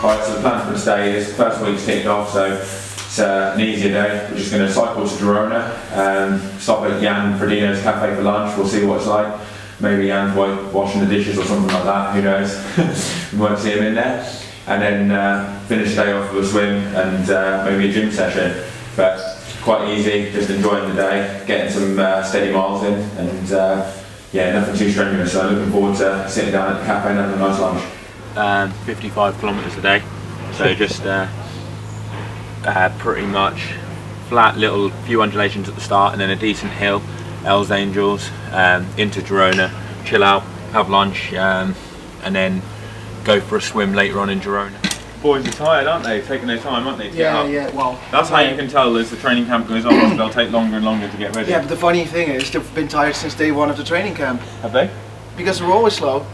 Right, so the plan for this day is first week's ticked off, so it's an easier day. We're just going to cycle to Girona, stop at Jan Fredino's Cafe for lunch. We'll see what it's like. Maybe Jan's washing the dishes or something like that, who knows. We won't see him in there. And then finish the day off with a swim and maybe a gym session. But quite easy, just enjoying the day, getting some steady miles in, and yeah, nothing too strenuous. So looking forward to sitting down at the cafe and having a nice lunch. 55 kilometres a day, so just pretty much flat, little few undulations at the start, and then a decent hill, Els Angels, into Girona, chill out, have lunch, and then go for a swim later on in Girona. Boys are tired, aren't they? Taking their time, aren't they? To get up? Yeah. Well, that's how you can tell as the training camp goes on. They'll take longer and longer to get ready. Yeah, but the funny thing is, they've been tired since day one of the training camp. Have they? Because we're always slow.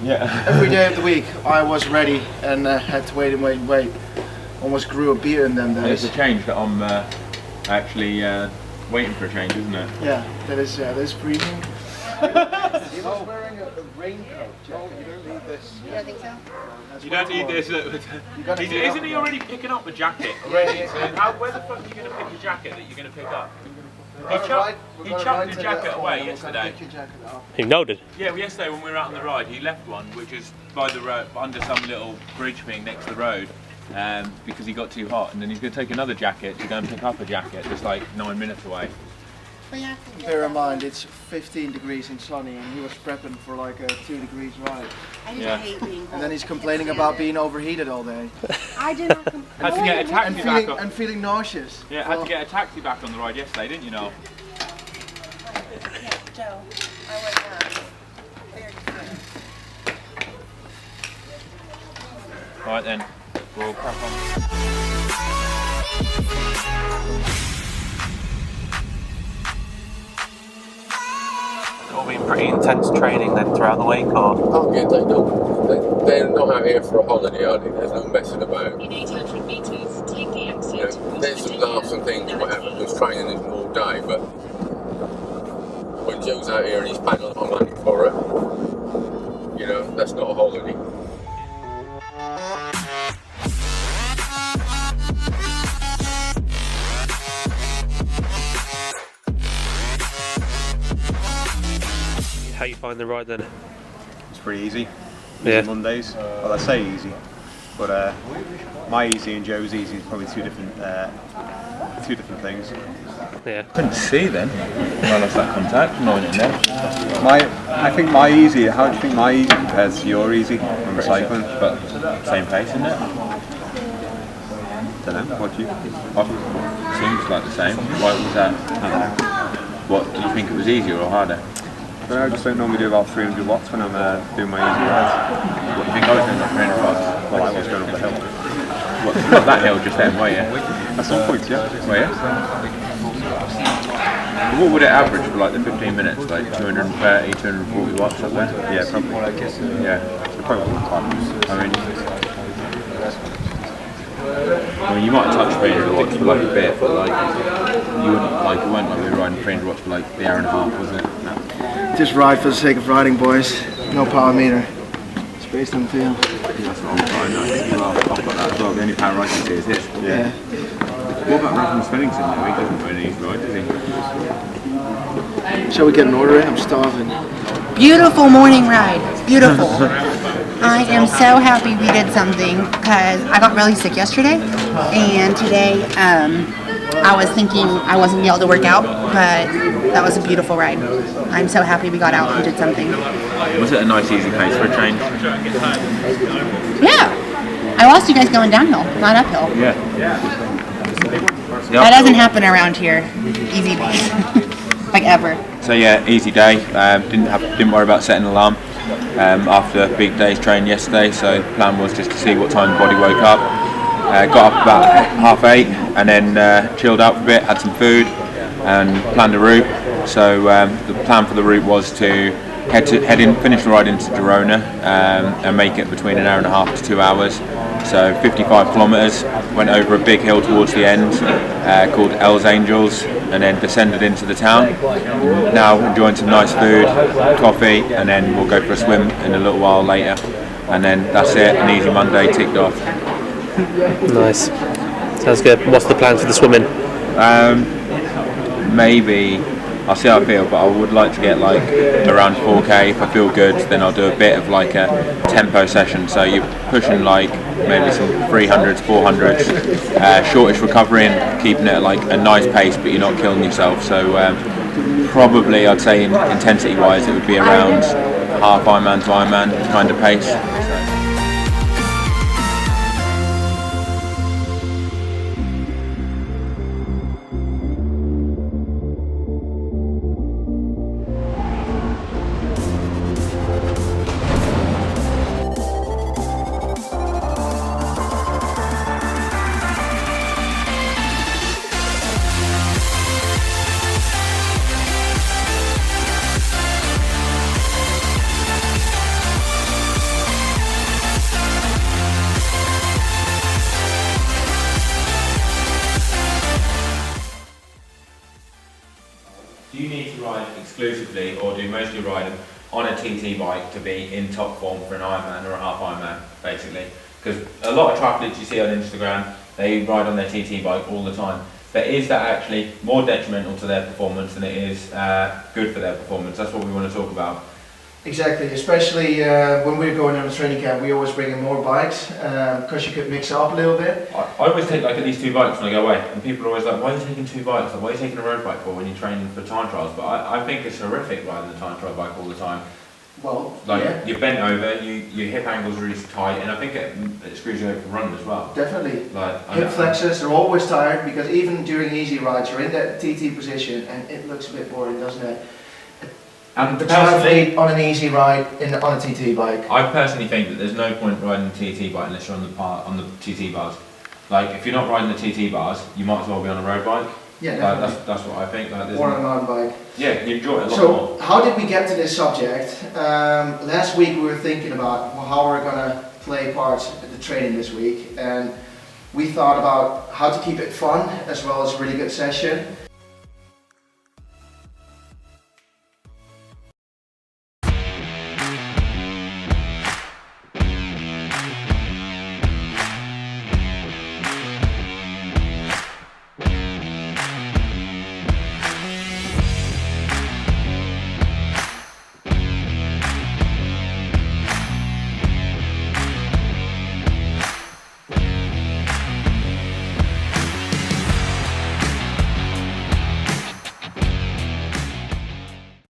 Yeah. Every day of the week, I was ready and had to wait. Almost grew a beard in them days. It's a change that I'm actually waiting for a change, isn't it? Yeah, that is freezing. He was wearing a raincoat. Joe, you don't need this. You don't think so? You don't need this. Isn't he already picking up a jacket already? So where the fuck are you going to pick a jacket that you're going to pick up? He chucked the jacket away yesterday. He noted. Yeah, well, yesterday when we were out on the ride, he left one, which is by the road, under some little bridge thing next to the road, because he got too hot. And then he's going to take another jacket to go and pick up a jacket that's like 9 minutes away. Bear in mind, it's 15 degrees and sunny, and he was prepping for like a 2 degrees ride. I just hate being cold. And then he's complaining about being overheated all day. I did not complain. Had to get a taxi back up. And feeling nauseous. Yeah, had to get a taxi back on the ride yesterday, didn't you, Noel? Yeah, Joe, I was very good. Right then, we'll crack on. All been pretty intense training then throughout the week, or? Oh yeah, they're not out here for a holiday, are they? There's no messing about. In 800 metres, take the exit. There's some laughs and things, whatever, because training isn't all day, but when Joe's out here and he's paying a lot of money for it, you know, that's not a holiday. How you find the ride then? It's pretty easy. Yeah. Easy Mondays. Well, I say easy, but my easy and Joe's easy is probably two different things. Yeah. Couldn't see then. I lost that contact. No one in there. I think my easy. How do you think my easy compares to your easy when we're cycling? But same pace, isn't it? Don't know. What do you? Seems like the same. Why was that? What do you think, it was easier or harder? But I just don't normally do about 300 watts when I'm doing my easy rides. What do you think I was doing, like 300 watts? Well, I was going up the hill. What, not that hill just then, were you? At some point, yeah. Were you? What would it average for like the 15 minutes? Like 230, 240 watts up there? Yeah, probably. Yeah. So probably all the time. I mean, you might touch 300 watts for like a bit, but like you wouldn't like it weren't like we were riding 300 watts for like the hour and a half, was it? No. Just ride for the sake of riding, boys. No power meter. It's based on feel. Yeah, that's what I'm trying now. I've got that as well. The only power I can see is this. Yeah. What about Rasmus Svensson though? He doesn't put any ride, does he? Shall we get an order in? I'm starving. Beautiful morning ride. Beautiful. I am so happy we did something because I got really sick yesterday, and today I was thinking I wasn't going to be able to work out, but that was a beautiful ride. I'm so happy we got out and did something. Was it a nice easy pace for a change? Yeah. I lost you guys going downhill, not uphill. Yeah. That doesn't happen around here. Easy pace. Like ever. So yeah, easy day. Didn't worry about setting an alarm after a big day's training yesterday. So the plan was just to see what time the body woke up. Got up about 8:30 and then chilled out for a bit, had some food, and planned a route. So the plan for the route was to finish the ride into Girona and make it between an hour and a half to 2 hours. So 55 kilometres, went over a big hill towards the end called Els Angels, and then descended into the town. Now enjoying some nice food, coffee, and then we'll go for a swim in a little while later. And then that's it, an easy Monday ticked off. Nice. Sounds good. What's the plan for the swimming? Maybe I'll see how I feel, but I would like to get like around 4k. If I feel good, then I'll do a bit of like a tempo session. So you're pushing like maybe some 300s, 400s, shortish recovery and keeping it at like a nice pace, but you're not killing yourself. So probably I'd say intensity wise it would be around half Ironman to Ironman kind of pace. Do you need to ride exclusively, or do you mostly ride on a TT bike to be in top form for an Ironman or a half Ironman, basically? Because a lot of triathletes you see on Instagram, they ride on their TT bike all the time. But is that actually more detrimental to their performance than it is good for their performance? That's what we want to talk about. Exactly, especially when we're going on a training camp, we always bring in more bikes because you could mix it up a little bit. I always take like at least 2 bikes when I go away, and people are always like, why are you taking 2 bikes? Like, why are you taking a road bike for when you're training for time trials? But I think it's horrific riding the time trial bike all the time. Well, Like, yeah, you're bent over, your hip angle's really tight, and I think it screws you over for run as well. definitely. Like, Hip flexors are always tired because even during easy rides, you're in that TT position and it looks a bit boring, doesn't it? And The personally, triathlete on an easy ride on a TT bike. I personally think that there's no point riding the TT bike unless you're on the TT bars. Like, if you're not riding the TT bars, you might as well be on a road bike. Yeah, Like, definitely. that's what I think. Like, there's Or on a mountain bike. yeah, you enjoy it a lot So, more. how did we get to this subject? Last week we were thinking about how we're going to play parts at the training this week, and we thought about how to keep it fun as well as a really good session.